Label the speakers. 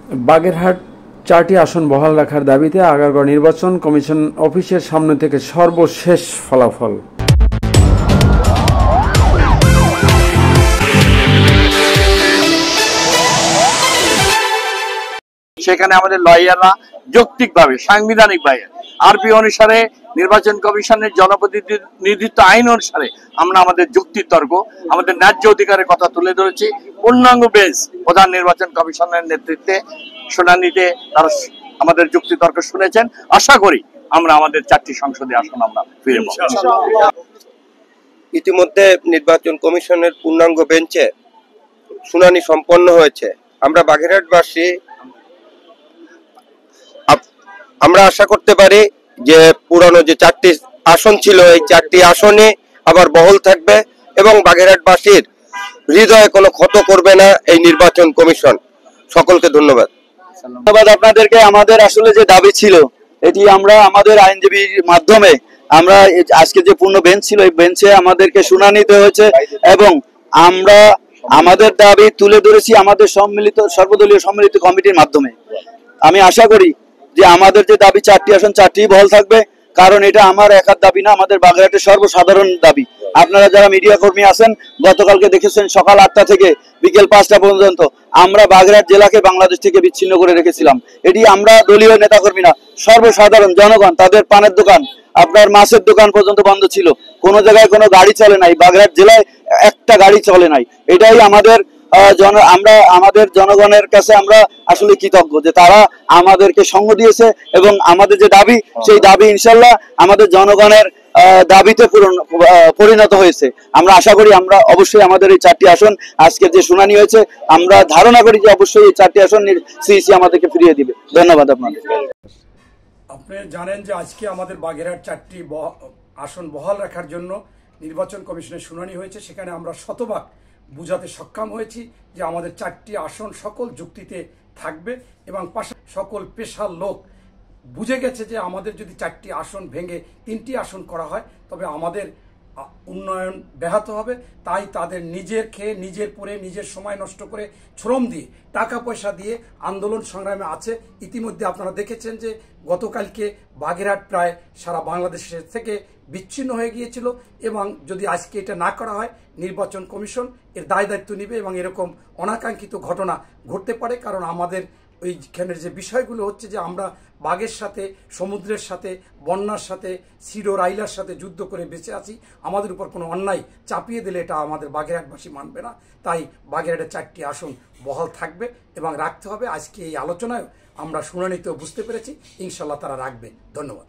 Speaker 1: বাগেরহাট 4টি আসন বহাল রাখার দাবিতে আগারগাঁও নির্বাচন কমিশন অফিসের সামনে থেকে সর্বশেষ ফলাফল।
Speaker 2: সেখানে আমাদের লয়াররা যৌক্তিকভাবে সাংবিধানিকভাবে আরপি অনুসারে নির্বাচন কমিশনের জনপ্রতিনিধিত্ব আইন অনুসারে আমরা আমাদের যুক্তি তর্ক আমাদের ন্যায্য অধিকারের কথা তুলে ধরেছি। পূর্ণাঙ্গ বেঞ্চ প্রধান নির্বাচন কমিশনের নেতৃত্বে শুনানিতে তারা আমাদের যুক্তি তর্ক শুনেছেন। আশা করি আমরা আমাদের 4টি সংসদীয় আসন আমরা ফিরে পাবো।
Speaker 3: ইতিমধ্যে নির্বাচন কমিশনের পূর্ণাঙ্গ বেঞ্চে শুনানি সম্পন্ন হয়েছে। আমরা বাগেরহাটবাসী আমরা আশা করতে পারি যে পুরানো যে 4টি আসন ছিল এই 4টি আসনে আবার বহাল থাকবে এবং বাগেরহাটবাসীর হৃদয়ে কোনো ক্ষত করবে না এই নির্বাচন কমিশন। সকলকে ধন্যবাদ।
Speaker 4: আপনাদেরকে। আমাদের আসলে যে দাবি ছিল এটি আমরা আমাদের আইনজীবীর মাধ্যমে আমরা আজকে যে পূর্ণ বেঞ্চ ছিল এই বেঞ্চে আমাদেরকে শুনানিতে হয়েছে এবং আমরা আমাদের দাবি তুলে ধরেছি আমাদের সর্বদলীয় সম্মিলিত কমিটির মাধ্যমে। আমি আশা করি যে আমাদের যে দাবি 4টি আসন 4টিই বহাল থাকবে, কারণ এটা আমার একার দাবি না, আমাদের বাগেরহাটের সর্বসাধারণ দাবি। আপনারা যারা মিডিয়া কর্মী আছেন গতকালকে দেখেছেন সকাল 8টা থেকে বিকেল 5টা পর্যন্ত আমরা বাগেরহাট জেলাকে বাংলাদেশ থেকে বিচ্ছিন্ন করে রেখেছিলাম। এটি আমরা দলীয় নেতাকর্মী না, সর্বসাধারণ জনগণ। তাদের পানের দোকান আপনার মাছের দোকান পর্যন্ত বন্ধ ছিল, কোনো জায়গায় কোনো গাড়ি চলে নাই, বাগেরহাট জেলায় একটা গাড়ি চলে নাই। এটাই আমাদের আমরা আমাদের জনগণের কাছে আমরা আসলে কৃতজ্ঞ যে তারা আমাদেরকে সঙ্গ দিয়েছে এবং আমাদের যে দাবি সেই দাবি ইনশাল্লাহ আমাদের জনগণের দাবিতে পরিণত হয়েছে। আমরা আশা করি আমরা অবশ্যই আমাদের এই 4টি আসন আজকে যে শুনানি হয়েছে আমরা ধারণা করি যে অবশ্যই এই 4টি আসন সিইসি আমাদেরকে ফিরিয়ে দিবে। ধন্যবাদ আপনাদের।
Speaker 5: আপনি জানেন যে আজকে আমাদের বাগেরহাট 4টি আসন বহাল রাখার জন্য নির্বাচন কমিশনের শুনানি হয়েছে। সেখানে আমরা শতভাগ বুঝাতে সক্ষম হয়েছি যে আমাদের 4টি আসন সকল যুক্তিতে থাকবে এবং সকল পেশার লোক বুঝে গেছে যে আমাদের যদি 4টি আসন ভেঙে 3টি আসন করা হয় তবে আমাদের উন্নয়ন ব্যাহত হবে। তাই তাদের নিজের খেয়ে নিজের পরে নিজের সময় নষ্ট করে শ্রম দিয়ে টাকা পয়সা দিয়ে আন্দোলন সংগ্রামে আছে। ইতিমধ্যে আপনারা দেখেছেন যে গতকালকে বাগেরহাট প্রায় সারা বাংলাদেশের থেকে বিচ্ছিন্ন হয়ে গিয়েছিল এবং যদি আজকে এটা না করা হয় নির্বাচন কমিশন এর দায়িত্ব নেবে এবং এরকম অনাকাঙ্ক্ষিত ঘটনা ঘটতে পারে। কারণ আমাদের ওইখানের যে বিষয়গুলো হচ্ছে যে আমরা বাঘের সাথে সমুদ্রের সাথে বন্যার সাথে সিডো রাইলার সাথে যুদ্ধ করে বেঁচে আছি। আমাদের উপর কোনো অন্যায় চাপিয়ে দিলে এটা আমাদের বাগেরহাটবাসী মানবে না। তাই বাগেরহাটের 4টি আসন বহাল থাকবে এবং রাখতে হবে। আজকে এই আলোচনায় আমরা শুনানিতেও বুঝতে পেরেছি ইনশাল্লাহ তারা রাখবে। ধন্যবাদ।